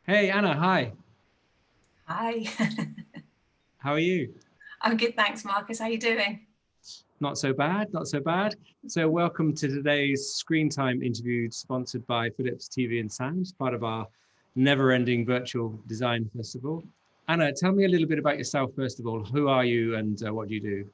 Hey Anna, hi. Hi. How are you? I'm good, thanks, Marcus. How you doing? Not so bad, not so bad. So welcome to today's Screen Time interview sponsored by Philips TV and Sound, part of our never-ending virtual design festival. Anna, tell me a little bit about yourself first of all. Who are you and what do you do?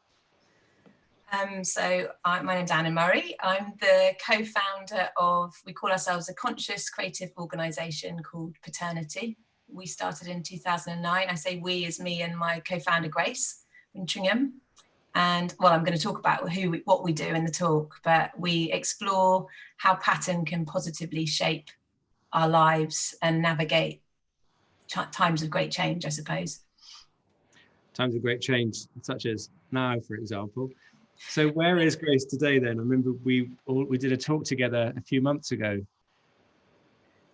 My name's Anna Murray. I'm the co-founder of, we call ourselves a conscious creative organisation called Paternity. We started in 2009. I say we as me and my co-founder Grace Wintringham. And well, I'm going to talk about what we do in the talk, but we explore how pattern can positively shape our lives and navigate times of great change, I suppose. Times of great change, such as now, for example. So where is Grace today then? I remember we did a talk together a few months ago.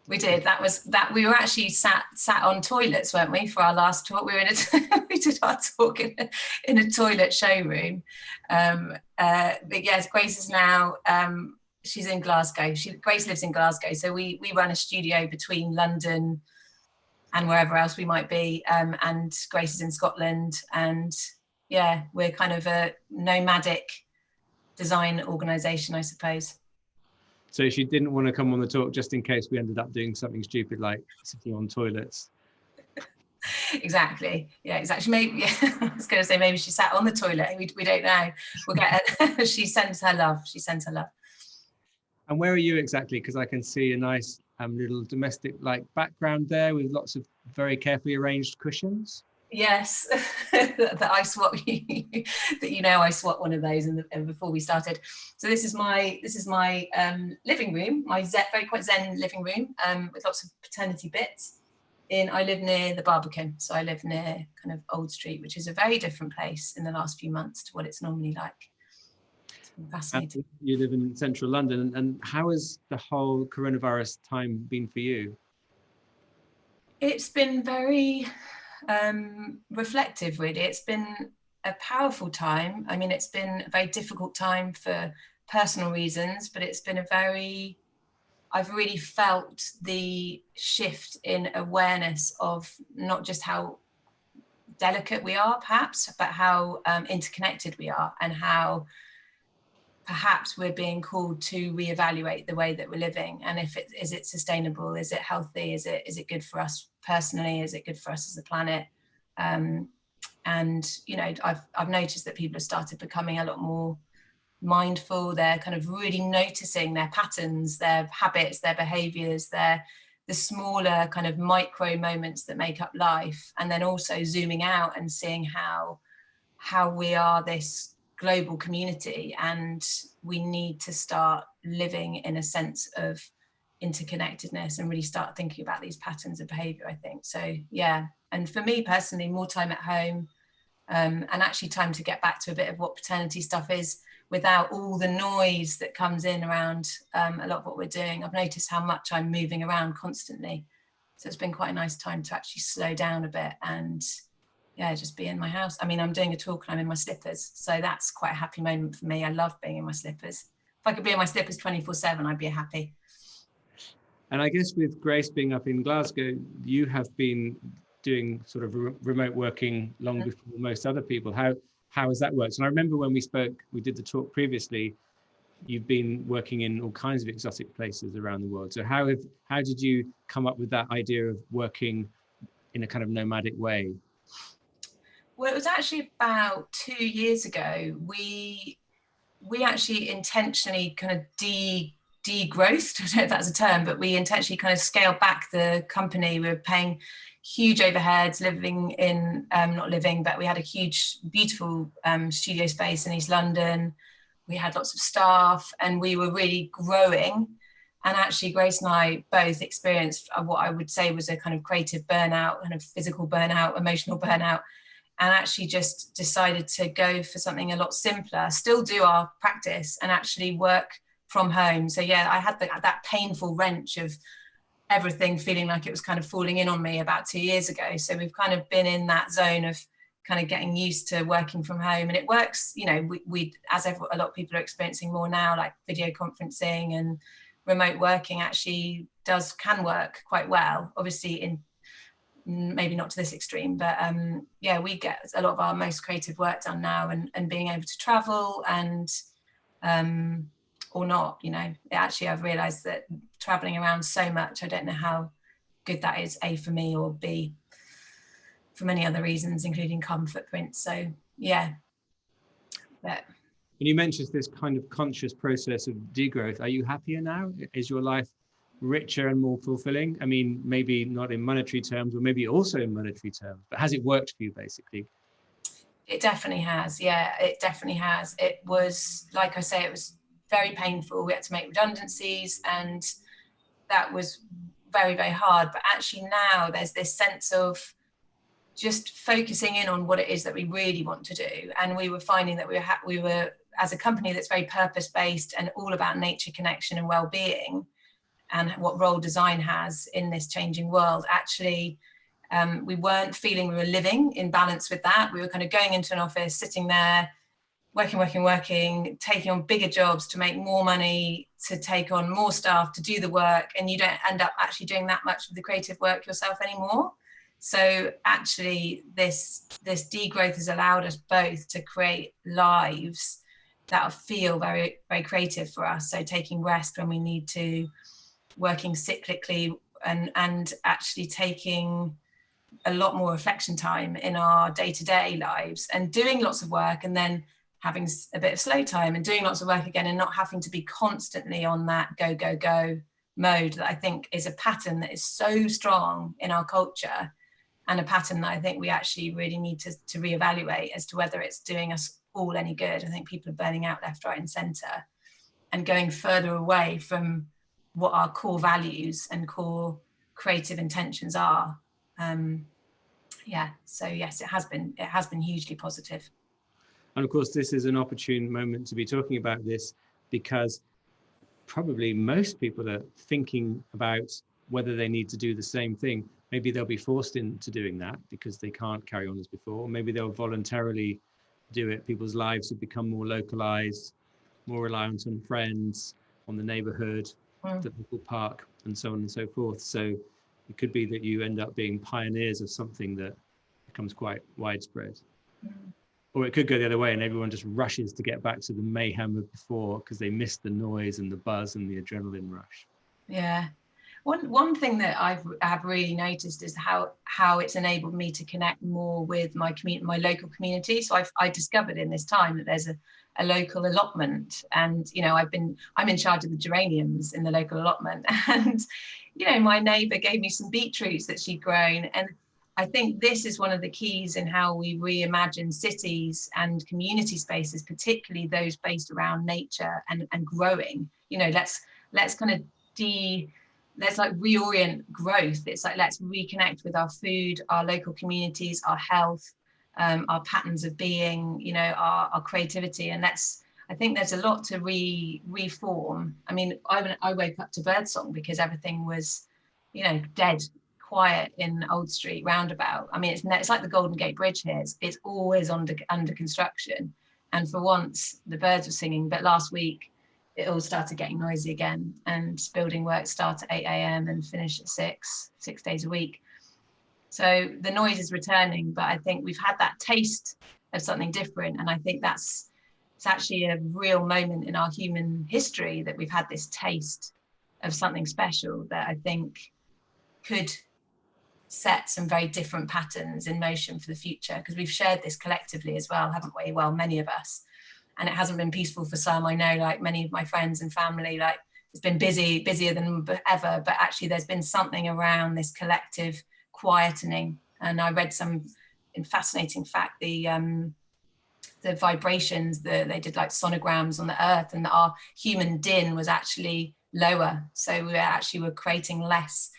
We did. That was that. We were actually sat on toilets, weren't we, for our last talk? We were in a we did our talk in a toilet showroom. But yes, Grace is now she's in Glasgow. Grace lives in Glasgow, so we run a studio between London and wherever else we might be. And Grace is in Scotland, and yeah, we're kind of a nomadic design organisation, I suppose. So she didn't want to come on the talk just in case we ended up doing something stupid like sitting on toilets. Exactly. Yeah, exactly. Maybe yeah, I was going to say maybe she sat on the toilet. We don't know. We'll get her. She sends her love. She sends her love. And where are you exactly? Because I can see a nice little domestic like background there with lots of very carefully arranged cushions. Yes, that I swap that I swap one of those before we started. So this is my living room, my very quite zen living room with lots of paternity bits. I live near the Barbican, so I live near kind of Old Street, which is a very different place in the last few months to what it's normally like. It's been And fascinating. you live in central London. And how has the whole coronavirus time been for you? It's been very reflective, really. It's been a powerful time. I mean, it's been a very difficult time for personal reasons, but it's been I've really felt the shift in awareness of not just how delicate we are, perhaps, but how interconnected we are, and how perhaps we're being called to reevaluate the way that we're living. And if it is it sustainable, is it healthy, is it good for us personally, is it good for us as a planet? um, and I've noticed that people have started becoming a lot more mindful. They're kind of really noticing their patterns, their habits, their behaviors, the smaller kind of micro moments that make up life, and then also zooming out and seeing how we are this global community, and we need to start living in a sense of interconnectedness and really start thinking about these patterns of behavior, I think. So yeah, and for me personally, more time at home, and actually time to get back to a bit of what paternity stuff is without all the noise that comes in around a lot of what we're doing. I've noticed how much I'm moving around constantly, so it's been quite a nice time to actually slow down a bit and yeah, just be in my house. I mean, I'm doing a talk and I'm in my slippers, so that's quite a happy moment for me. I love being in my slippers. If I could be in my slippers 24/7, I'd be happy. And I guess with Grace being up in Glasgow, you have been doing sort of remote working long before most other people. How has that worked? And I remember when we spoke, we did the talk previously. You've been working in all kinds of exotic places around the world. So how did you come up with that idea of working in a kind of nomadic way? Well, it was actually about 2 years ago. We actually intentionally kind of degrowth. I don't know if that's a term, but we intentionally kind of scaled back the company. We were paying huge overheads, living in not living, but we had a huge, beautiful studio space in East London. We had lots of staff, and we were really growing. And actually, Grace and I both experienced what I would say was a kind of creative burnout, kind of physical burnout, emotional burnout, and actually just decided to go for something a lot simpler, still do our practice and actually work from home. So yeah, I had that painful wrench of everything feeling like it was kind of falling in on me about 2 years ago. So we've kind of been in that zone of kind of getting used to working from home, and it works. We a lot of people are experiencing more now, like video conferencing and remote working actually can work quite well. Obviously, in maybe not to this extreme, but yeah, we get a lot of our most creative work done now, and being able to travel and or not, you know, actually I've realized that traveling around so much, I don't know how good that is, A, for me, or B, for many other reasons, including carbon footprint. So yeah. But and you mentioned this kind of conscious process of degrowth. Are you happier now? Is your life richer and more fulfilling? I mean, maybe not in monetary terms, or maybe also in monetary terms, but has it worked for you, basically? it definitely has. Yeah, it definitely has. It was, like I say, it was very painful. We had to make redundancies, and that was very, very hard. But actually now there's this sense of just focusing in on what it is that we really want to do. And we were finding that we were as a company that's very purpose-based and all about nature connection and well-being, and what role design has in this changing world. Actually, we weren't feeling we were living in balance with that. We were kind of going into an office, sitting there, working, taking on bigger jobs to make more money, to take on more staff, to do the work, and you don't end up actually doing that much of the creative work yourself anymore. So actually, this degrowth has allowed us both to create lives that feel very, very creative for us. So taking rest when we need to, working cyclically, and actually taking a lot more reflection time in our day-to-day lives, and doing lots of work, and then having a bit of slow time, and doing lots of work again, and not having to be constantly on that go mode that I think is a pattern that is so strong in our culture, and a pattern that I think we actually really need to reevaluate as to whether it's doing us all any good. I think people are burning out left, right, and centre, and going further away from what our core values and core creative intentions are. Yeah, so yes, it has been hugely positive. And of course, this is an opportune moment to be talking about this, because probably most people are thinking about whether they need to do the same thing. Maybe they'll be forced into doing that because they can't carry on as before. Maybe they'll voluntarily do it. People's lives have become more localized, more reliant on friends, on the neighborhood, the local park, and so on and so forth. So it could be that you end up being pioneers of something that becomes quite widespread. Or it could go the other way, and everyone just rushes to get back to the mayhem of before because they missed the noise and the buzz and the adrenaline rush. Yeah. One thing that I've really noticed is how it's enabled me to connect more with my local community. So I discovered in this time that there's a local allotment, and you know I'm in charge of the geraniums in the local allotment, and you know my neighbour gave me some beetroots that she'd grown, and I think this is one of the keys in how we reimagine cities and community spaces, particularly those based around nature and growing. You know, let's kind of let's like reorient growth. It's like, let's reconnect with our food, our local communities, our health, our patterns of being, you know, our creativity. And I think there's a lot to reform. I mean, I woke up to birdsong because everything was, you know, dead, quiet in Old Street roundabout. I mean, it's like the Golden Gate Bridge here. It's always under construction. And for once, the birds were singing. But last week, it all started getting noisy again, and building work start at 8 a.m. and finish at 6 days a week. So the noise is returning, but I think we've had that taste of something different. And I think it's actually a real moment in our human history that we've had this taste of something special that I think could set some very different patterns in motion for the future, because we've shared this collectively as well, haven't we? Well, many of us. And it hasn't been peaceful for some. I know, like many of my friends and family, like it's been busier than ever, but actually there's been something around this collective quietening. And I read some fascinating fact, the vibrations, they did like sonograms on the earth, and our human din was actually lower. So we were creating less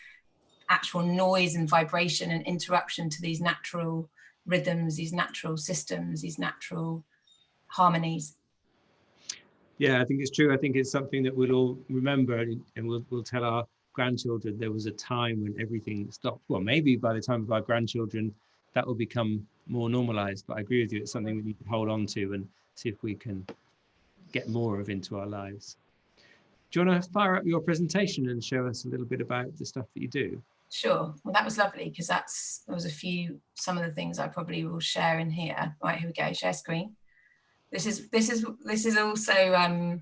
actual noise and vibration and interruption to these natural rhythms, these natural systems, these natural harmonies. Yeah, I think it's true. I think it's something that we'll all remember, and we'll tell our grandchildren there was a time when everything stopped. Well, maybe by the time of our grandchildren, that will become more normalized. But I agree with you, it's something we need to hold on to and see if we can get more of into our lives. Do you want to fire up your presentation and show us a little bit about the stuff that you do? Sure. Well, that was lovely, because there was some of the things I probably will share in here. Right, here we go. Share screen. This is also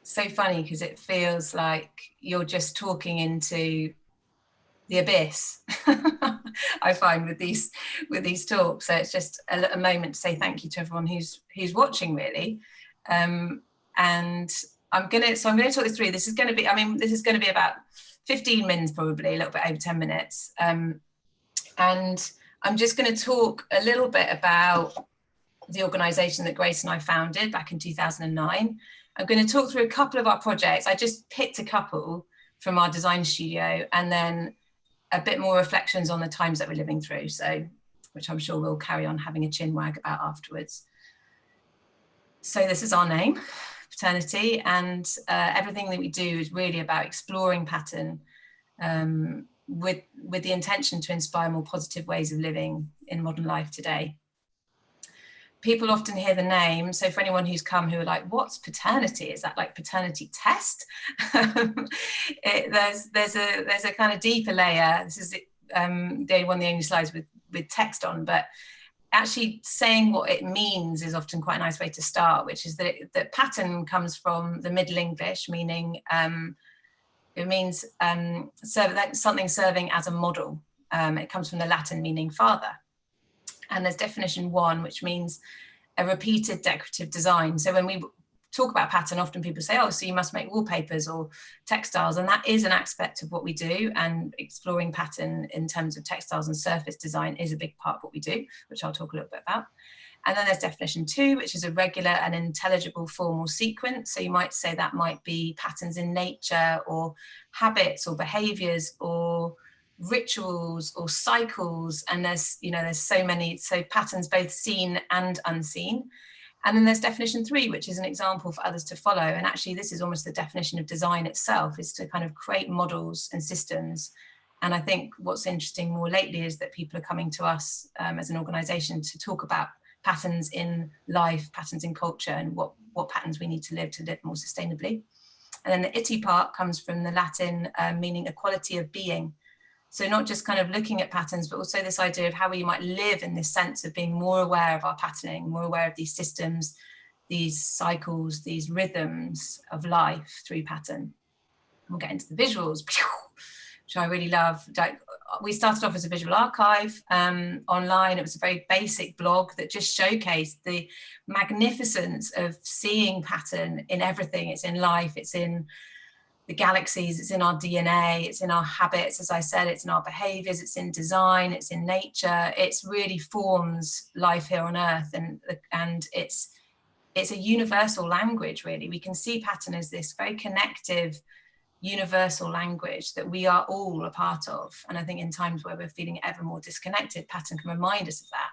so funny, because it feels like you're just talking into the abyss. I find with these talks. So it's just a moment to say thank you to everyone who's watching, really. And I'm gonna talk this through. This is going to be about 15 minutes, probably a little bit over 10 minutes. And I'm just going to talk a little bit about the organisation that Grace and I founded back in 2009. I'm going to talk through a couple of our projects. I just picked a couple from our design studio, and then a bit more reflections on the times that we're living through, so which I'm sure we'll carry on having a chin wag about afterwards. So this is our name, Paternity, and everything that we do is really about exploring pattern with the intention to inspire more positive ways of living in modern life today. People often hear the name, so for anyone who's come who are like, what's paternity? Is that like paternity test? There's a kind of deeper layer. This is the only slides with text on, but actually saying what it means is often quite a nice way to start, which is that pattern comes from the Middle English, meaning it means something serving as a model. It comes from the Latin meaning father. And there's definition 1, which means a repeated decorative design. So when we talk about pattern, often people say, oh, so you must make wallpapers or textiles. And that is an aspect of what we do. And exploring pattern in terms of textiles and surface design is a big part of what we do, which I'll talk a little bit about. And then there's definition 2, which is a regular and intelligible formal sequence. So you might say that might be patterns in nature, or habits, or behaviors, or rituals, or cycles. And there's so many, so patterns both seen and unseen. And then there's definition 3, which is an example for others to follow. And actually this is almost the definition of design itself, is to kind of create models and systems. And I think what's interesting more lately is that people are coming to us as an organization to talk about patterns in life, patterns in culture, and what patterns we need to live more sustainably. And then the ity part comes from the Latin meaning equality of being. So not just kind of looking at patterns, but also this idea of how we might live in this sense of being more aware of our patterning, more aware of these systems, these cycles, these rhythms of life through pattern. And we'll get into the visuals, which I really love. We started off as a visual archive online. It was a very basic blog that just showcased the magnificence of seeing pattern in everything. It's in life, it's in the galaxies, it's in our DNA, it's in our habits, as I said, it's in our behaviors, it's in design, it's in nature. It's really forms life here on Earth, and it's a universal language, really. We can see pattern as this very connective, universal language that we are all a part of. And I think in times where we're feeling ever more disconnected, pattern can remind us of that.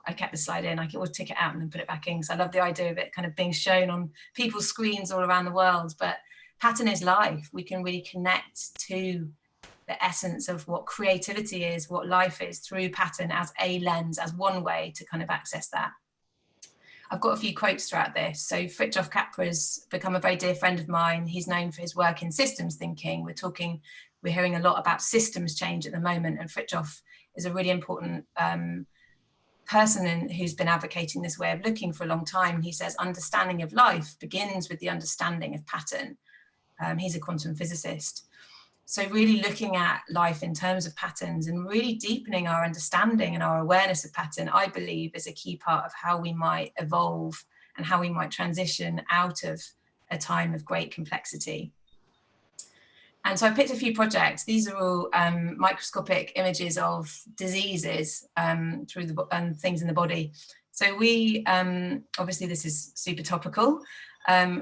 I kept the slide in, I could always take it out and then put it back in, because I love the idea of it kind of being shown on people's screens all around the world. But pattern is life. We can really connect to the essence of what creativity is, what life is, through pattern as a lens, as one way to kind of access that. I've got a few quotes throughout this. So Fritjof Capra's become a very dear friend of mine. He's known for his work in systems thinking. We're hearing a lot about systems change at the moment, and Fritjof is a really important person who's been advocating this way of looking for a long time. He says understanding of life begins with the understanding of pattern. He's a quantum physicist. So really looking at life in terms of patterns and really deepening our understanding and our awareness of pattern, I believe, is a key part of how we might evolve and how we might transition out of a time of great complexity. And so I picked a few projects. These are all microscopic images of diseases through things in the body. So we, obviously this is super topical.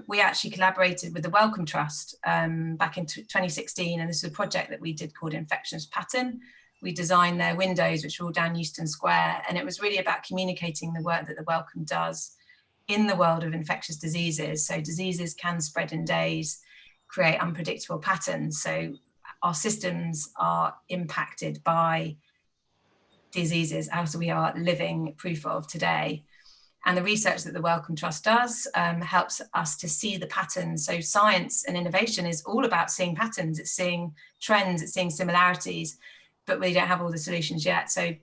We actually collaborated with the Wellcome Trust back in 2016, and this is a project that we did called Infectious Pattern. We designed their windows, which are all down Euston Square, and it was really about communicating the work that the Wellcome does in the world of infectious diseases. So diseases can spread in days, create unpredictable patterns. So our systems are impacted by diseases, as we are living proof of today. And the research that the Wellcome Trust does helps us to see the patterns. So science and innovation is all about seeing patterns. It's seeing trends, it's seeing similarities, but we don't have all the solutions yet. So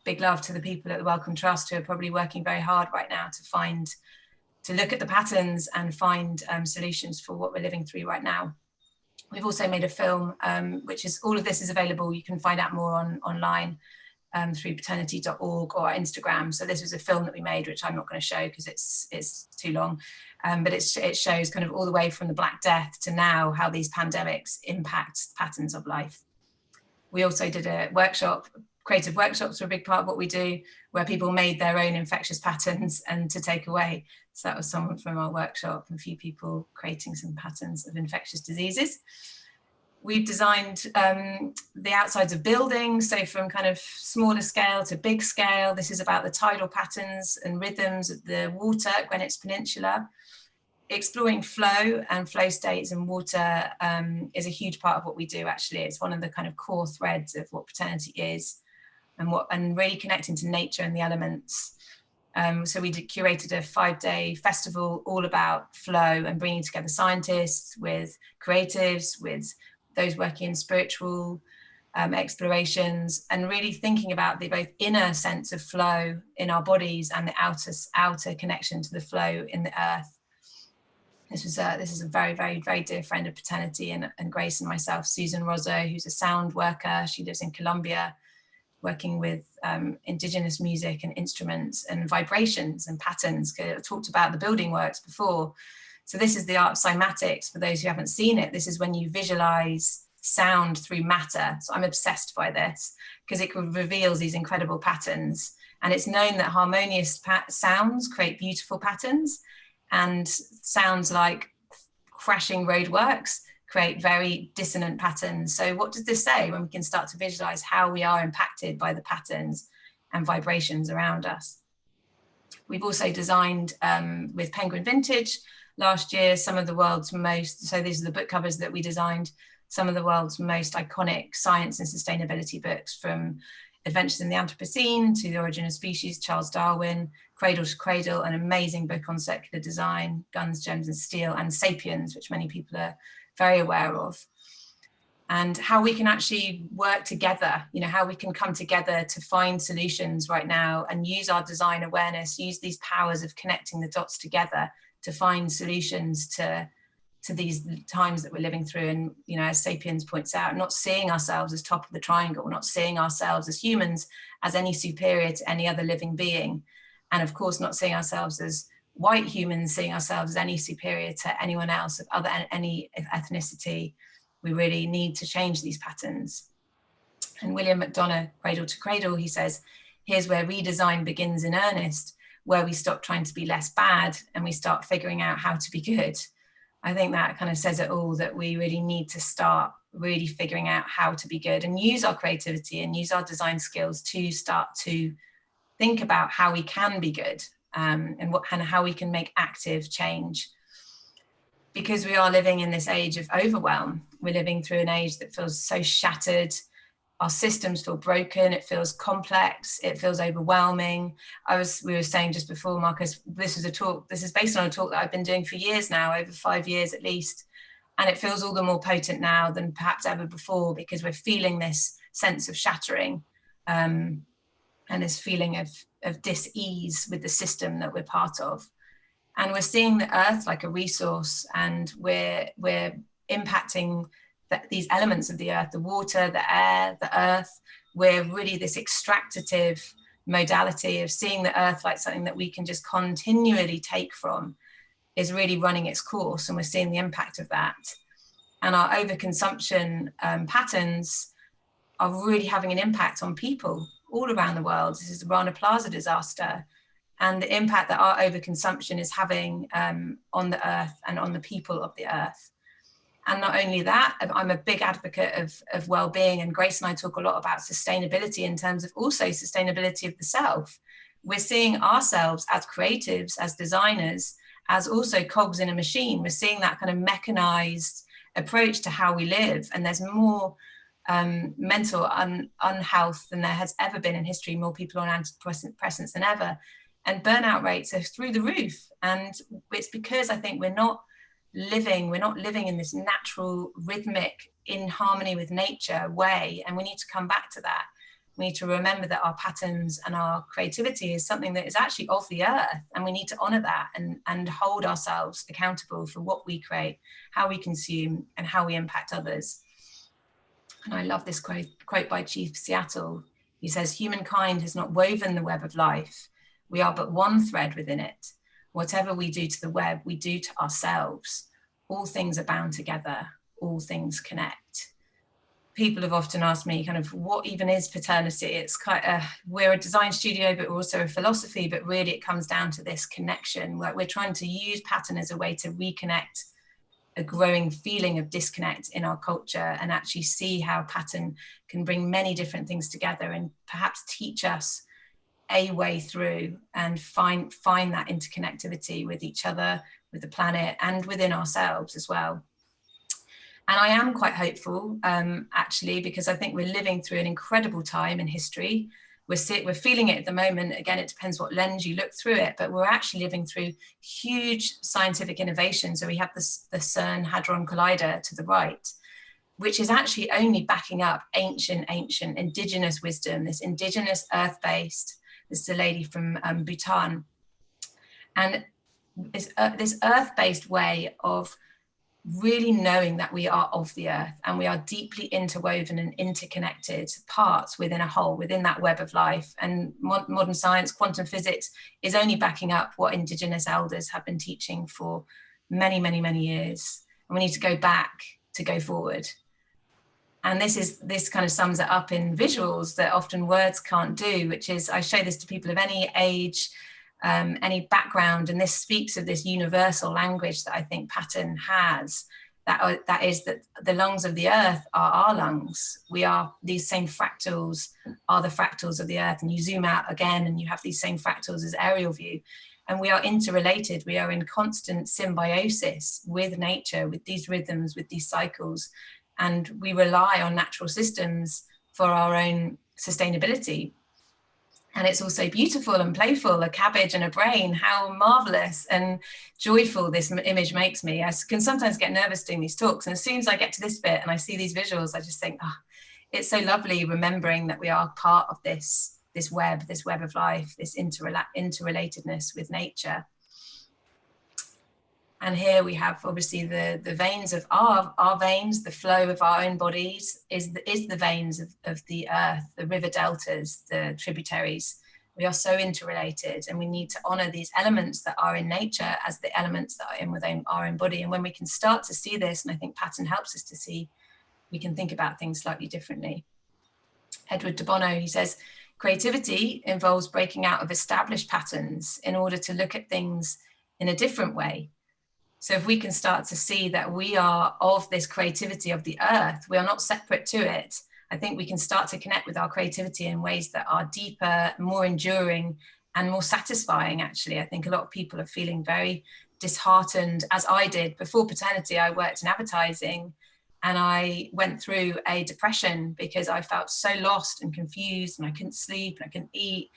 big love to the people at the Wellcome Trust who are probably working very hard right now to look at the patterns and find solutions for what we're living through right now. We've also made a film, which is, all of this is available. You can find out more online through paternity.org or our Instagram. So this was a film that we made, which I'm not going to show because it's too long, but it shows kind of all the way from the Black Death to now how these pandemics impact patterns of life. We also did a workshop. Creative workshops are a big part of what we do, where people made their own infectious patterns and to take away. So that was someone from our workshop, a few people creating some patterns of infectious diseases. We've designed the outsides of buildings, so from kind of smaller scale to big scale. This is about the tidal patterns and rhythms of the water at Greenwich Peninsula. Exploring flow and flow states and water is a huge part of what we do, actually. It's one of the kind of core threads of what Paternity is, and really connecting to nature and the elements. So we curated a 5-day festival all about flow and bringing together scientists with creatives, with those working in spiritual explorations, and really thinking about the both inner sense of flow in our bodies and the outer connection to the flow in the earth. This is a very, very, very dear friend of Paternity and Grace and myself, Susan Rozzo, who's a sound worker. She lives in Colombia, working with indigenous music and instruments and vibrations and patterns. I talked about the building works before. So this is the art of cymatics. For those who haven't seen it, this is when you visualize sound through matter. So I'm obsessed by this because it reveals these incredible patterns. And it's known that harmonious sounds create beautiful patterns, and sounds like crashing roadworks create very dissonant patterns. So what does this say when we can start to visualize how we are impacted by the patterns and vibrations around us? We've also designed with Penguin Vintage last year some of the world's most, so these are the book covers that we designed, some of the world's most iconic science and sustainability books, from Adventures in the Anthropocene to The Origin of Species, Charles Darwin, Cradle to Cradle, an amazing book on circular design, Guns, Gems and Steel, and Sapiens, which many people are very aware of. And how we can actually work together, how we can come together to find solutions right now and use our design awareness, use these powers of connecting the dots together to find solutions to these times that we're living through. And, as Sapiens points out, not seeing ourselves as top of the triangle, not seeing ourselves as humans as any superior to any other living being. And of course, not seeing ourselves as white humans, seeing ourselves as any superior to anyone else of any ethnicity. We really need to change these patterns. And William McDonough, Cradle to Cradle, he says, here's where redesign begins in earnest, where we stop trying to be less bad and we start figuring out how to be good. I think that kind of says it all, that we really need to start really figuring out how to be good and use our creativity and use our design skills to start to think about how we can be good and how we can make active change. Because we are living in this age of overwhelm. We're living through an age that feels so shattered. Our systems feel broken. It feels complex. It feels overwhelming. We were saying just before, Marcus, this is based on a talk that I've been doing for years now, over 5 years at least. And it feels all the more potent now than perhaps ever before, because we're feeling this sense of shattering and this feeling of dis-ease with the system that we're part of. And we're seeing the earth like a resource, and we're impacting these elements of the earth, the water, the air, the earth. We're really this extractive modality of seeing the earth like something that we can just continually take from, is really running its course, and we're seeing the impact of that. And our overconsumption patterns are really having an impact on people all around the world. This is the Rana Plaza disaster, and the impact that our overconsumption is having on the earth and on the people of the earth. And not only that, I'm a big advocate of well-being, and Grace and I talk a lot about sustainability in terms of also sustainability of the self. We're seeing ourselves as creatives, as designers, as also cogs in a machine. We're seeing that kind of mechanized approach to how we live, and there's more mental unhealth than there has ever been in history, more people on antidepressants than ever. and burnout rates are through the roof. And it's because I think we're not living in this natural, rhythmic, in harmony with nature way. And we need to come back to that. We need to remember that our patterns and our creativity is something that is actually of the earth, and we need to honor that and hold ourselves accountable for what we create, how we consume, and how we impact others. And I love this quote by Chief Seattle. He says, "Humankind has not woven the web of life. We are but one thread within it. Whatever we do to the web, we do to ourselves. All things are bound together. All things connect." People have often asked me kind of what even is paternity. It's we're a design studio, but we're also a philosophy, but really it comes down to this connection where we're trying to use pattern as a way to reconnect a growing feeling of disconnect in our culture, and actually see how pattern can bring many different things together and perhaps teach us a way through and find that interconnectivity with each other, with the planet, and within ourselves as well. And I am quite hopeful, actually, because I think we're living through an incredible time in history. We're feeling it at the moment. Again, it depends what lens you look through it, but we're actually living through huge scientific innovation. So we have the CERN Hadron Collider to the right, which is actually only backing up ancient indigenous wisdom, this indigenous earth-based. This is a lady from Bhutan. And this earth-based way of really knowing that we are of the earth and we are deeply interwoven and interconnected parts within a whole, within that web of life. And modern science, quantum physics, is only backing up what indigenous elders have been teaching for many, many, many years. And we need to go back to go forward. And this kind of sums it up in visuals that often words can't do, which is, I show this to people of any age, any background, and this speaks of this universal language that I think pattern has, that is that the lungs of the earth are our lungs. We are, these same fractals are the fractals of the earth, and you zoom out again and you have these same fractals as aerial view, and we are interrelated. We are in constant symbiosis with nature, with these rhythms, with these cycles, and we rely on natural systems for our own sustainability. And it's also beautiful and playful, a cabbage and a brain. How marvelous and joyful this image makes me. I can sometimes get nervous doing these talks, and as soon as I get to this bit and I see these visuals, I just think, oh, it's so lovely remembering that we are part of this web of life, this interrelatedness with nature. And here we have obviously the veins of our veins, the flow of our own bodies is the veins of the earth, the river deltas, the tributaries. We are so interrelated, and we need to honor these elements that are in nature as the elements that are in within our own body. And when we can start to see this, and I think pattern helps us to see, we can think about things slightly differently. Edward de Bono, he says, creativity involves breaking out of established patterns in order to look at things in a different way. So if we can start to see that we are of this creativity of the earth, we are not separate to it, I think we can start to connect with our creativity in ways that are deeper, more enduring, and more satisfying, actually. I think a lot of people are feeling very disheartened, as I did. Before paternity, I worked in advertising, and I went through a depression because I felt so lost and confused, and I couldn't sleep, and I couldn't eat,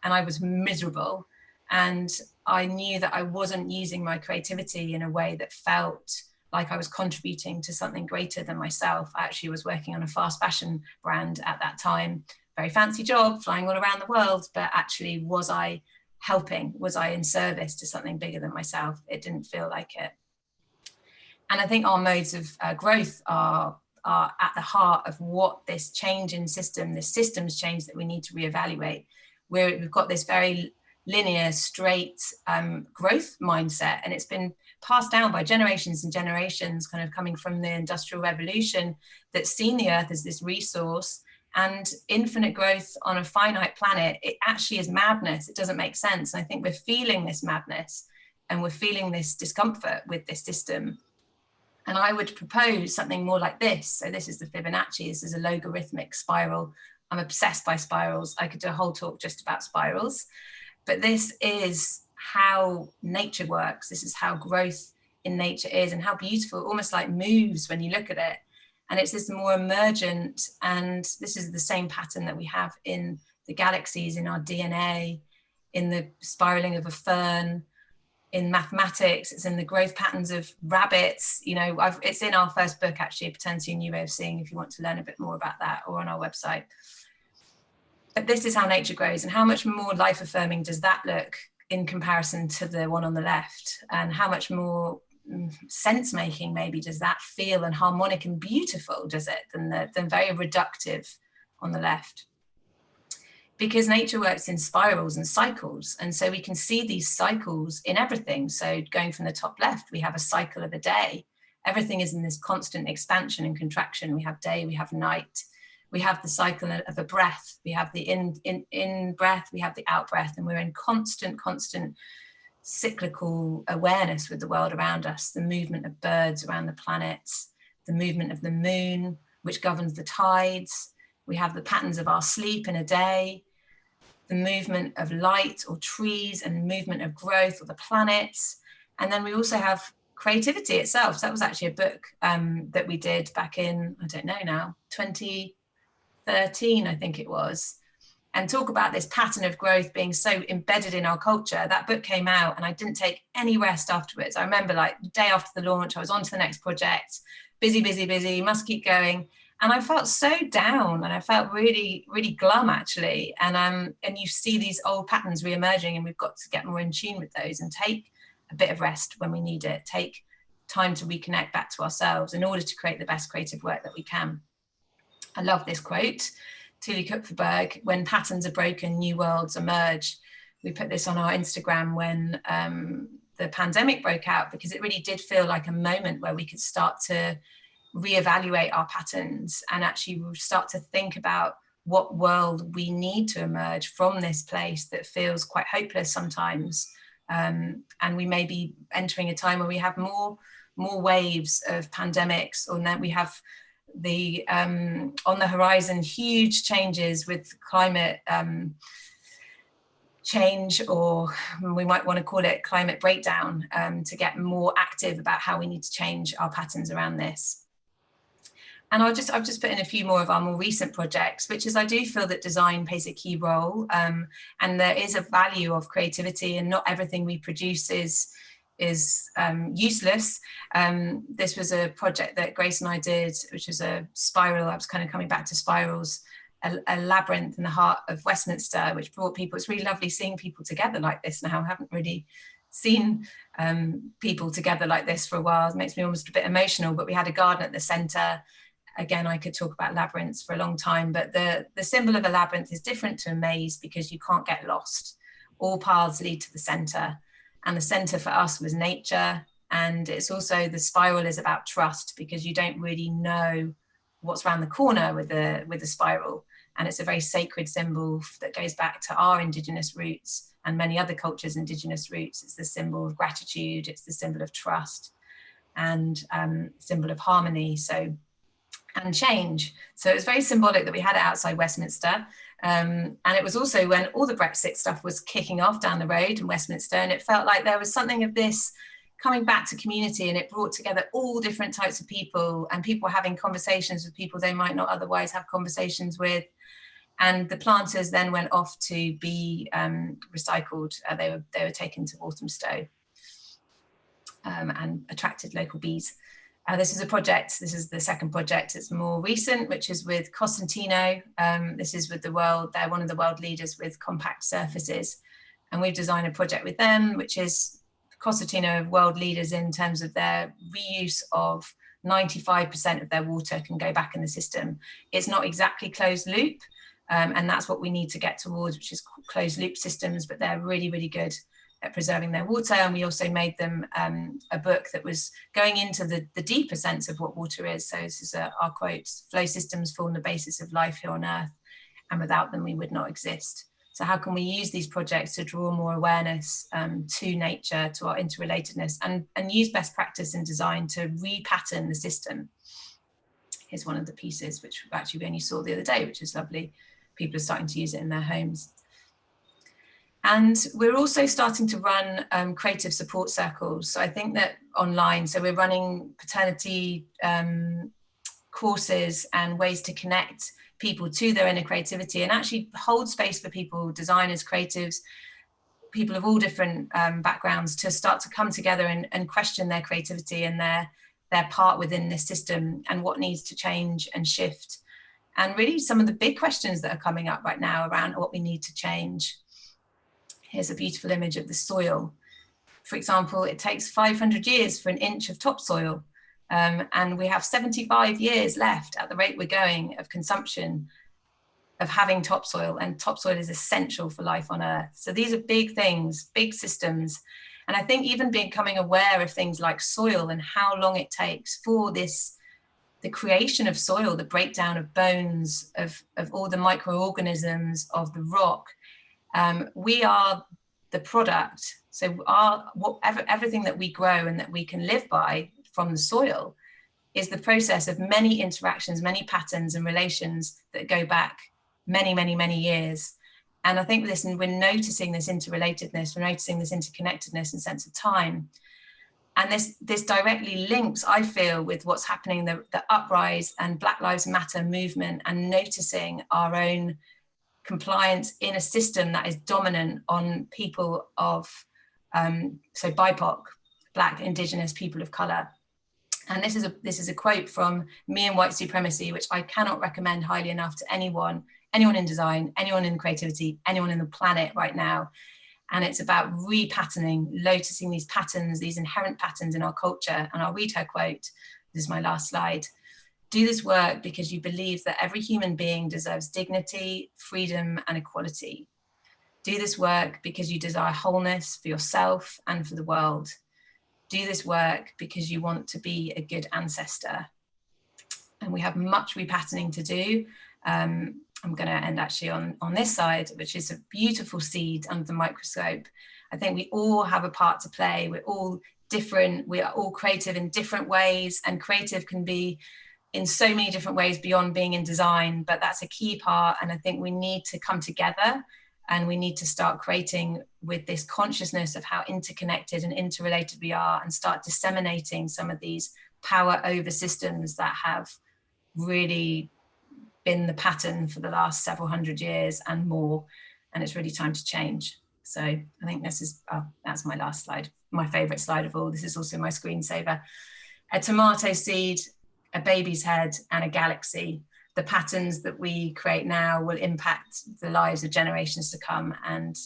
and I was miserable. And I knew that I wasn't using my creativity in a way that felt like I was contributing to something greater than myself. I actually was working on a fast fashion brand at that time, very fancy job, flying all around the world, but actually was I helping? Was I in service to something bigger than myself? It didn't feel like it. And I think our modes of growth are at the heart of what this change in system, this systems change that we need to reevaluate. We've got this very linear, straight growth mindset, and it's been passed down by generations and generations, kind of coming from the Industrial Revolution, that's seen the earth as this resource, and infinite growth on a finite planet, it actually is madness. It doesn't make sense. And I think we're feeling this madness, and we're feeling this discomfort with this system. And I would propose something more like this. So this is the Fibonacci. This is a logarithmic spiral. I'm obsessed by spirals. I could do a whole talk just about spirals. But this is how nature works. This is how growth in nature is, and how beautiful, almost like moves when you look at it. And it's this more emergent, and this is the same pattern that we have in the galaxies, in our DNA, in the spiraling of a fern. In mathematics, it's in the growth patterns of rabbits. You know, it's in our first book, actually, Paternity, A New Way of Seeing, if you want to learn a bit more about that, or on our website. But this is how nature grows, and how much more life affirming does that look in comparison to the one on the left? And how much more sense making maybe does that feel, and harmonic and beautiful does it, than very reductive on the left? Because nature works in spirals and cycles, and so we can see these cycles in everything. So going from the top left, we have a cycle of a day. Everything is in this constant expansion and contraction. We have day, we have night, we have the cycle of a breath, we have the in breath, we have the out breath, and we're in constant cyclical awareness with the world around us. The movement of birds around the planets, the movement of the moon, which governs the tides. We have the patterns of our sleep in a day, the movement of light or trees, and movement of growth or the planets. And then we also have creativity itself. So that was actually a book that we did back in, I don't know now, 2013, I think it was, and talk about this pattern of growth being so embedded in our culture. That book came out and I didn't take any rest afterwards. I remember, like, the day after the launch, I was on to the next project, busy, must keep going. And I felt so down, and I felt really glum, actually. And you see these old patterns re-emerging, and we've got to get more in tune with those and take a bit of rest when we need it, take time to reconnect back to ourselves in order to create the best creative work that we can. I love this quote, Tuli Kupferberg: "When patterns are broken, new worlds emerge." We put this on our Instagram when the pandemic broke out, because it really did feel like a moment where we could start to reevaluate our patterns and actually start to think about what world we need to emerge from this place that feels quite hopeless sometimes. And we may be entering a time where we have more waves of pandemics, or that we have the on the horizon huge changes with climate change, or we might want to call it climate breakdown, to get more active about how we need to change our patterns around this. And I've just put in a few more of our more recent projects, which is, I do feel that design plays a key role, and there is a value of creativity, and not everything we produce is useless. This was a project that Grace and I did, which was a spiral. I was kind of coming back to spirals, a labyrinth in the heart of Westminster, which brought people. It's really lovely seeing people together like this now. I haven't really seen people together like this for a while. It makes me almost a bit emotional, but we had a garden at the centre. Again, I could talk about labyrinths for a long time, but the symbol of a labyrinth is different to a maze because you can't get lost. All paths lead to the centre, and the centre for us was nature. And it's also, the spiral is about trust, because you don't really know what's around the corner with the spiral. And it's a very sacred symbol that goes back to our Indigenous roots and many other cultures' Indigenous roots. It's the symbol of gratitude, it's the symbol of trust, and symbol of harmony. And change. So it was very symbolic that we had it outside Westminster. And it was also when all the Brexit stuff was kicking off down the road in Westminster, and it felt like there was something of this coming back to community, and it brought together all different types of people, and people having conversations with people they might not otherwise have conversations with. And the planters then went off to be recycled. They were taken to Walthamstow and attracted local bees. This is a project, this is the second project, it's more recent, which is with Costantino. This is with the world, they're one of the world leaders with compact surfaces. And we've designed a project with them, which is Costantino, world leaders in terms of their reuse of 95% of their water can go back in the system. It's not exactly closed loop, and that's what we need to get towards, which is closed loop systems, but they're really, really good at preserving their water. And we also made them a book that was going into the deeper sense of what water is. So this is our quote: "Flow systems form the basis of life here on Earth, and without them we would not exist." So how can we use these projects to draw more awareness to nature, to our interrelatedness, and use best practice in design to repattern the system? Here's one of the pieces, which actually we only saw the other day, which is lovely. People are starting to use it in their homes. And we're also starting to run creative support circles. So I think that online, so we're running paternity courses and ways to connect people to their inner creativity and actually hold space for people, designers, creatives, people of all different backgrounds to start to come together and question their creativity and their part within this system and what needs to change and shift. And really some of the big questions that are coming up right now around what we need to change. Here's a beautiful image of the soil. For example, it takes 500 years for an inch of topsoil. And we have 75 years left at the rate we're going of consumption of having topsoil, and topsoil is essential for life on Earth. So these are big things, big systems. And I think even becoming aware of things like soil and how long it takes for this, the creation of soil, the breakdown of bones, of all the microorganisms, of the rock. We are the product. So everything that we grow and that we can live by from the soil is the process of many interactions, many patterns and relations that go back many, many, many years. And I think we're noticing this interrelatedness, we're noticing this interconnectedness and sense of time. And this directly links, I feel, with what's happening, the uprise and Black Lives Matter movement, and noticing our own compliance in a system that is dominant on people of, so BIPOC, Black, Indigenous, people of color. And this is a quote from Me and White Supremacy, which I cannot recommend highly enough to anyone in design, anyone in creativity, anyone in the planet right now. And it's about repatterning, noticing these patterns, these inherent patterns in our culture. And I'll read her quote. This is my last slide. Do this work because you believe that every human being deserves dignity, freedom, and equality. Do this work because you desire wholeness for yourself and for the world. Do this work because you want to be a good ancestor. And we have much repatterning to do. I'm going to end actually on this side, which is a beautiful seed under the microscope. I think we all have a part to play. We're all different. We are all creative in different ways, and creative can be in so many different ways beyond being in design, but that's a key part. And I think we need to come together, and we need to start creating with this consciousness of how interconnected and interrelated we are, and start disseminating some of these power over systems that have really been the pattern for the last several hundred years and more. And it's really time to change. So I think this is, that's my last slide, my favorite slide of all. This is also my screensaver. A tomato seed, a baby's head, and a galaxy. The patterns that we create now will impact the lives of generations to come. And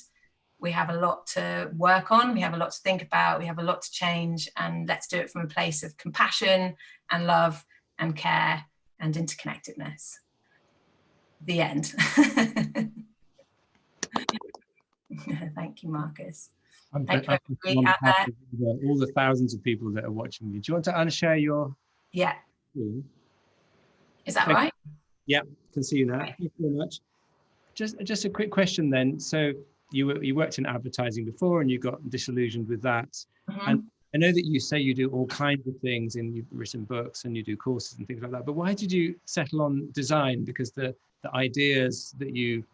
we have a lot to work on. We have a lot to think about. We have a lot to change. And let's do it from a place of compassion and love and care and interconnectedness. The end. Thank you, Marcus. Thank you out there. All the thousands of people that are watching you. Do you want to unshare your? Yeah. Is that right? Yeah, can see you now. Thank you very much. Just a quick question then. So you worked in advertising before, and you got disillusioned with that. Mm-hmm. And I know that you say you do all kinds of things, and you've written books and you do courses and things like that. But why did you settle on design? Because the ideas that you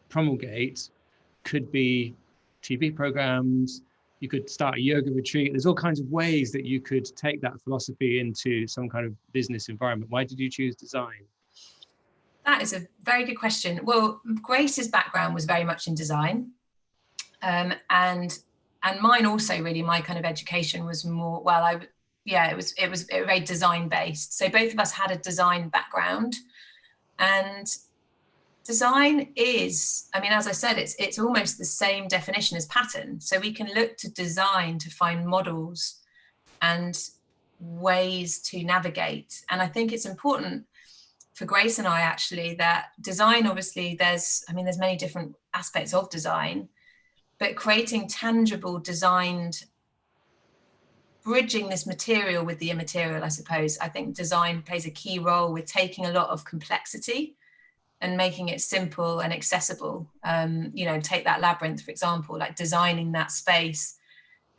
promulgate could be TV programs. You could start a yoga retreat. There's all kinds of ways that you could take that philosophy into some kind of business environment. Why did you choose design? That is a very good question. Well, Grace's background was very much in design. And mine also, really, my kind of education was more, it was very design based. So both of us had a design background. And design is, I mean, as I said, it's almost the same definition as pattern. So we can look to design to find models and ways to navigate. And I think it's important for Grace and I, actually, that design, obviously, there's many different aspects of design, but creating tangible, designed, bridging this material with the immaterial, I suppose. I think design plays a key role with taking a lot of complexity and making it simple and accessible. Take that labyrinth, for example, like designing that space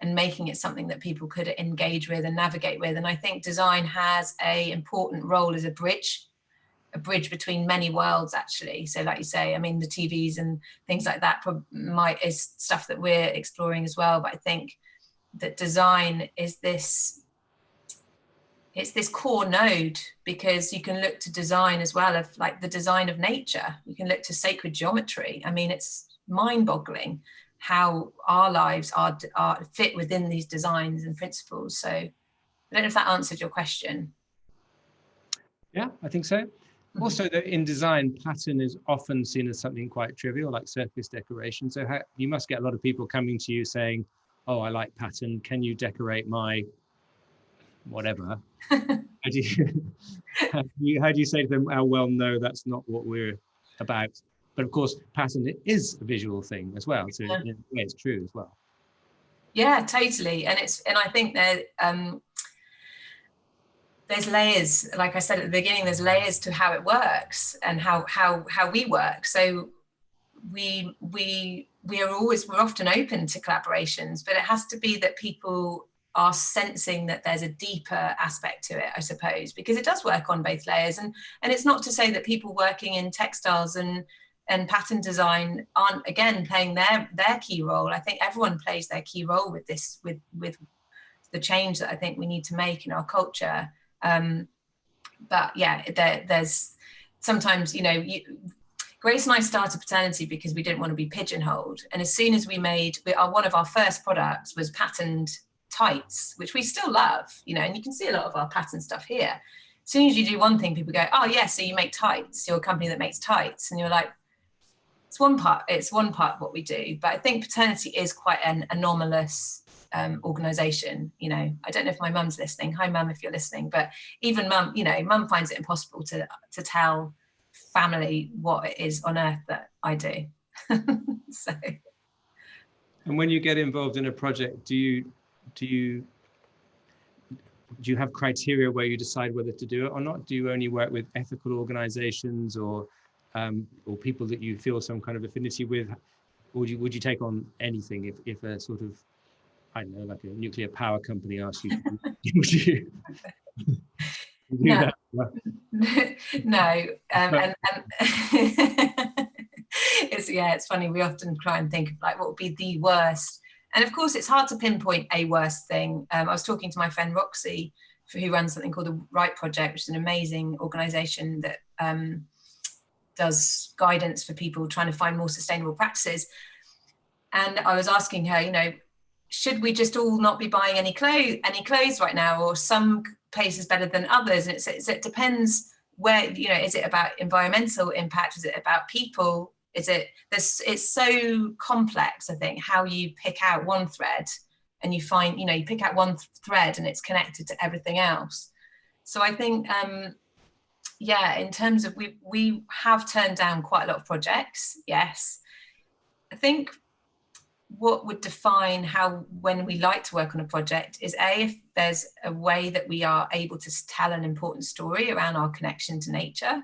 and making it something that people could engage with and navigate with. And I think design has an important role as a bridge between many worlds, actually. So like you say, I mean, the TVs and things like that is stuff that we're exploring as well. But I think that design is this core node, because you can look to design as well of like the design of nature. You can look to sacred geometry. I mean, it's mind-boggling how our lives are fit within these designs and principles. So I don't know if that answered your question. Yeah, I think so. Also, in design, pattern is often seen as something quite trivial, like surface decoration. So you must get a lot of people coming to you saying, oh, I like pattern. Can you decorate my whatever? how do you say to them, oh, well, no, that's not what we're about. But of course, pattern is a visual thing as well. So in a way, it's true as well. Yeah, totally. And I think that there's layers, like I said at the beginning, there's layers to how it works and how we work. So we're often open to collaborations, but it has to be that people are sensing that there's a deeper aspect to it, I suppose, because it does work on both layers. And it's not to say that people working in textiles and pattern design aren't, again, playing their key role. I think everyone plays their key role with this, with the change that I think we need to make in our culture. But yeah, there's sometimes, you know, Grace and I started Paternity because we didn't want to be pigeonholed. And as soon as we made, one of our first products was patterned tights, which we still love, you know, and you can see a lot of our pattern stuff here. As soon as you do one thing, people go, oh yeah, so you make tights, you're a company that makes tights. And you're like, it's one part of what we do. But I think Paternity is quite an anomalous organization. You know, I don't know if my mum's listening. Hi mum, if you're listening. But even mum, you know, mum finds it impossible to tell family what it is on earth that I do. So. And when you get involved in a project, do you have criteria where you decide whether to do it or not? Do you only work with ethical organizations or people that you feel some kind of affinity with? Or would you take on anything if a sort of, I don't know, like a nuclear power company asked you to, would you do no. that? No. It's funny. We often try and think of like what would be the worst. And of course, it's hard to pinpoint a worst thing. I was talking to my friend Roxy, who runs something called the Right Project, which is an amazing organization that does guidance for people trying to find more sustainable practices. And I was asking her, you know, should we just all not be buying any clothes right now, or some places better than others? And it depends where, you know, is it about environmental impact? Is it about people? It's so complex, I think, how you pick out one thread and you find, you know, you pick out one thread and it's connected to everything else. So I think, yeah, in terms of, we have turned down quite a lot of projects. Yes. I think what would define when we like to work on a project is if there's a way that we are able to tell an important story around our connection to nature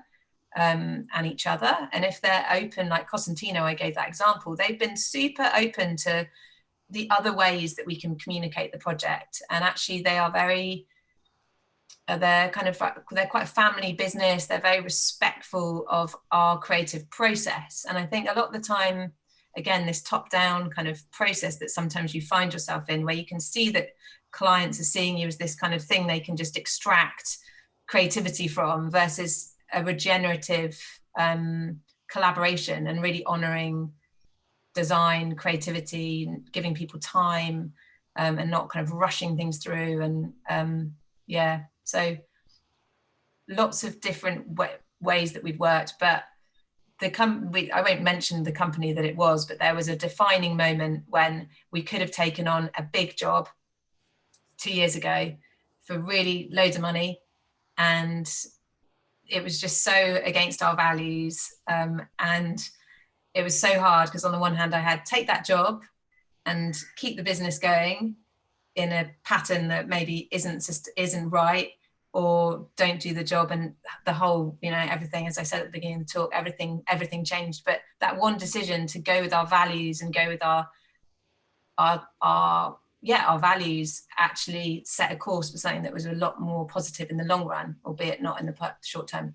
and each other. And if they're open, like Cosentino, I gave that example, they've been super open to the other ways that we can communicate the project. And actually they are they're quite a family business. They're very respectful of our creative process. And I think a lot of the time, again, this top-down kind of process that sometimes you find yourself in, where you can see that clients are seeing you as this kind of thing they can just extract creativity from, versus a regenerative collaboration and really honoring design, creativity, giving people time and not kind of rushing things through. And yeah, so lots of different ways that we've worked. But I won't mention the company that it was, but there was a defining moment when we could have taken on a big job 2 years ago for really loads of money. And it was just so against our values. And it was so hard because on the one hand, I had to take that job and keep the business going in a pattern that maybe isn't right, or don't do the job, and the whole, you know, everything, as I said at the beginning of the talk, everything changed. But that one decision to go with our values and go with our values actually set a course for something that was a lot more positive in the long run, albeit not in the short term.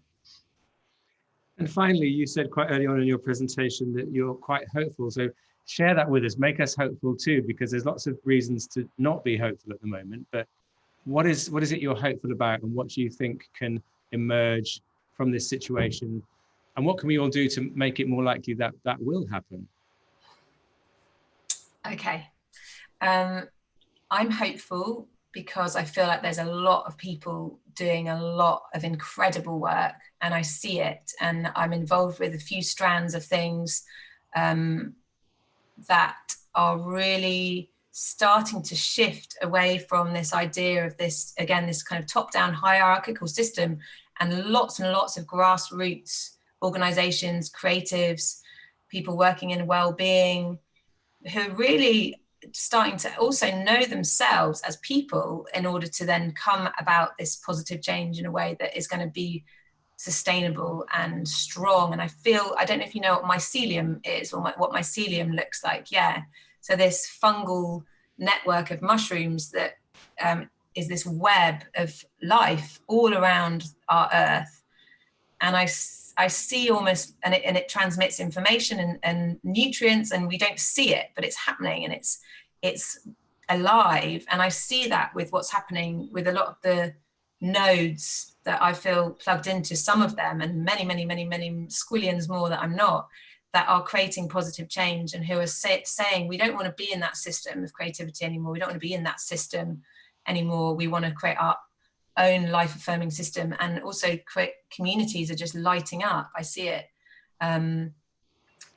And finally, you said quite early on in your presentation that you're quite hopeful. So share that with us, make us hopeful too, because there's lots of reasons to not be hopeful at the moment. But what is it you're hopeful about, and what do you think can emerge from this situation? And what can we all do to make it more likely that that will happen? Okay. I'm hopeful because I feel like there's a lot of people doing a lot of incredible work, and I see it, and I'm involved with a few strands of things that are really starting to shift away from this idea of this, again, this kind of top-down hierarchical system, and lots of grassroots organizations, creatives, people working in well-being, who are really starting to also know themselves as people in order to then come about this positive change in a way that is going to be sustainable and strong. And I feel, I don't know if you know what mycelium is, or what mycelium looks like. Yeah. So this fungal network of mushrooms that is this web of life all around our earth. And I see almost, and it transmits information and nutrients, and we don't see it, but it's happening, and it's alive. And I see that with what's happening with a lot of the nodes that I feel plugged into, some of them, and many squillions more that I'm not, that are creating positive change, and who are saying, we don't want to be in that system of creativity anymore. We don't want to be in that system anymore. We want to create our own life affirming system. And also create communities are just lighting up. I see it.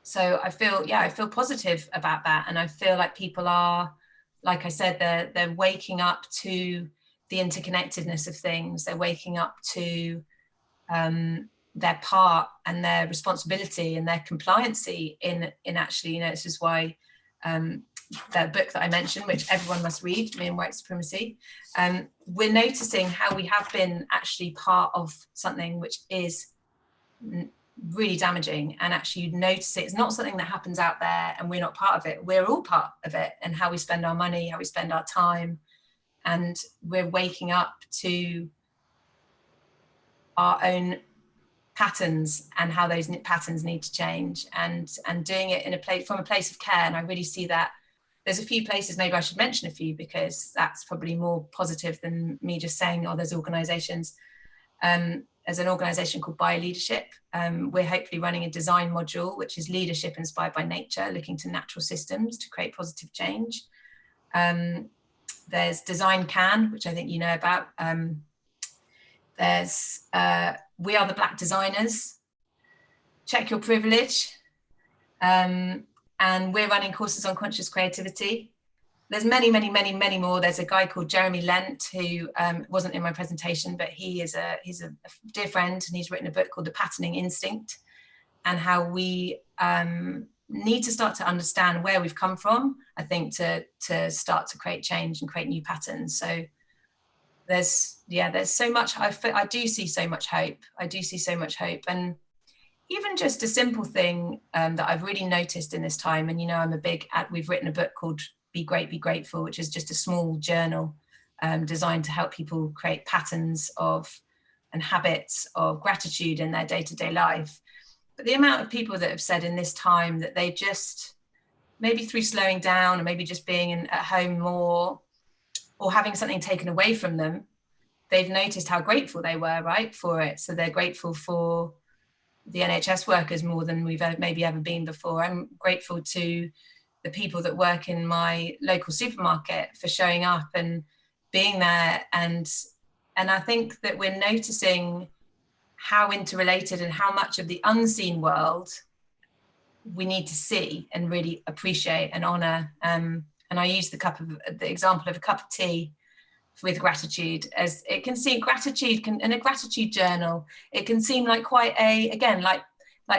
So I feel positive about that. And I feel like people are, like I said, they're waking up to the interconnectedness of things. They're waking up to their part and their responsibility and their compliancy in actually, this is why that book that I mentioned, which everyone must read, Me and White Supremacy, we're noticing how we have been actually part of something which is really damaging. And actually you notice it's not something that happens out there and we're not part of it. We're all part of it, and how we spend our money, how we spend our time. And we're waking up to our own patterns and how those patterns need to change, and doing it in a place, from a place of care. And I really see that there's a few places, maybe I should mention a few, because that's probably more positive than me just saying, oh, there's organizations. There's an organization called Bioleadership. We're hopefully running a design module, which is leadership inspired by nature, looking to natural systems to create positive change. There's Design Can, which I think you know about. There's We Are the Black Designers, Check Your Privilege. And we're running courses on conscious creativity. There's many more. There's a guy called Jeremy Lent, who wasn't in my presentation, but he's a dear friend, and he's written a book called The Patterning Instinct, and how we need to start to understand where we've come from, I think, to start to create change and create new patterns. So there's so much. I do see so much hope. And even just a simple thing that I've really noticed in this time, and we've written a book called Be Great, Be Grateful, which is just a small journal designed to help people create patterns of and habits of gratitude in their day-to-day life. But the amount of people that have said in this time that they just, maybe through slowing down, or maybe just being at home more, or having something taken away from them, they've noticed how grateful they were, right, for it. So they're grateful for the NHS workers more than we've maybe ever been before. I'm grateful to the people that work in my local supermarket for showing up and being there. And I think that we're noticing how interrelated and how much of the unseen world we need to see and really appreciate and honor. And I use the example of a cup of tea with gratitude, as it can seem, gratitude can, in a gratitude journal, it can seem like quite a, again, like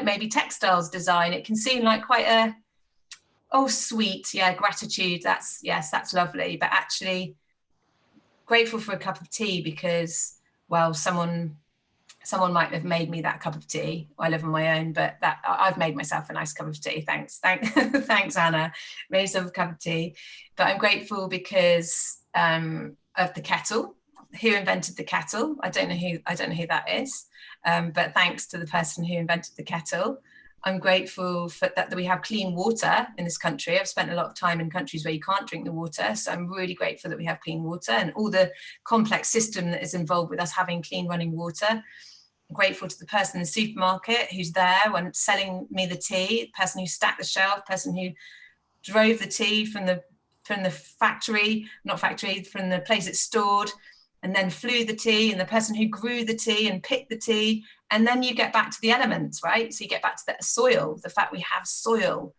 maybe textiles design, it can seem like quite a, oh, sweet, yeah, gratitude, that's lovely. But actually grateful for a cup of tea because, well, someone might have made me that cup of tea. I live on my own, but that I've made myself a nice cup of tea. Thanks, Anna. Made myself a cup of tea. But I'm grateful because of the kettle. Who invented the kettle? I don't know who that is. But thanks to the person who invented the kettle. I'm grateful for that we have clean water in this country. I've spent a lot of time in countries where you can't drink the water. So I'm really grateful that we have clean water and all the complex system that is involved with us having clean running water. I'm grateful to the person in the supermarket who's there when selling me the tea, the person who stacked the shelf, person who drove the tea from the factory, from the place it's stored, and then flew the tea, and the person who grew the tea and picked the tea. And then you get back to the elements, right? So you get back to the soil, the fact we have soil,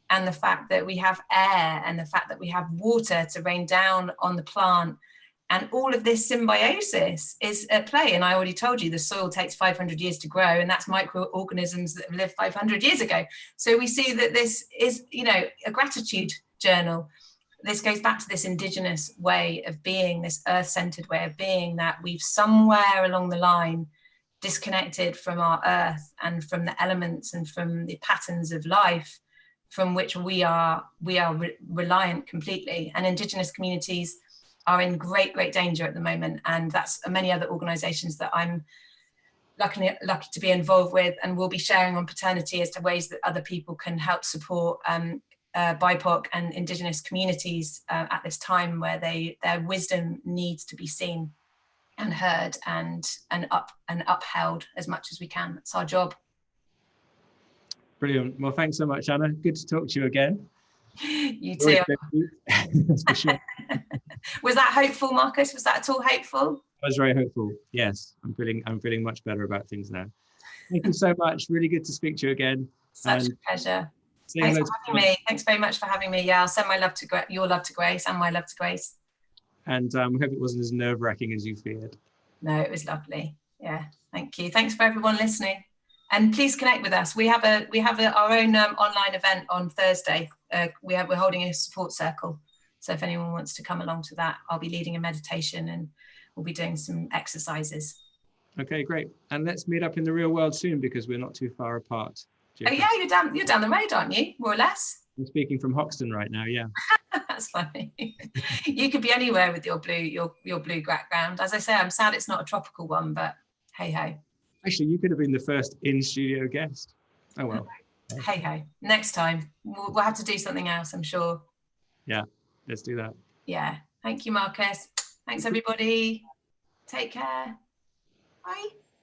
and the fact that we have air, and the fact that we have water to rain down on the plant. And all of this symbiosis is at play. And I already told you the soil takes 500 years to grow, and that's microorganisms that lived 500 years ago. So we see that this is, you know, a gratitude journal. This goes back to this indigenous way of being, this earth-centered way of being, that we've somewhere along the line disconnected from our earth and from the elements and from the patterns of life from which we are reliant completely. And indigenous communities are in great danger at the moment. And that's many other organizations that I'm lucky to be involved with, and we'll be sharing on Paternity as to ways that other people can help support BIPOC and Indigenous communities at this time where their wisdom needs to be seen and heard and upheld as much as we can. That's our job. Brilliant. Well, thanks so much, Anna. Good to talk to you again. You too. That's for sure. Was that hopeful, Marcus? Was that at all hopeful? I was very hopeful. Yes, I'm feeling much better about things now. Thank you so much. Really good to speak to you again. Such a pleasure. Thanks for having me. Thanks very much for having me. Yeah, I'll send my love to your love to Grace and my love to Grace. And I hope it wasn't as nerve-wracking as you feared. No, it was lovely. Yeah, thank you. Thanks for everyone listening. And please connect with us. We have our own online event on Thursday. We're holding a support circle. So if anyone wants to come along to that, I'll be leading a meditation and we'll be doing some exercises. Okay, great. And let's meet up in the real world soon, because we're not too far apart. Oh yeah, you're down the road, aren't you? More or less. I'm speaking from Hoxton right now. Yeah. That's funny. You could be anywhere with your blue background. As I say, I'm sad it's not a tropical one, but hey ho. Actually, you could have been the first in-studio guest. Oh well. Hey ho. Next time we'll have to do something else, I'm sure. Yeah, let's do that. Yeah. Thank you, Marcus. Thanks everybody. Take care. Bye.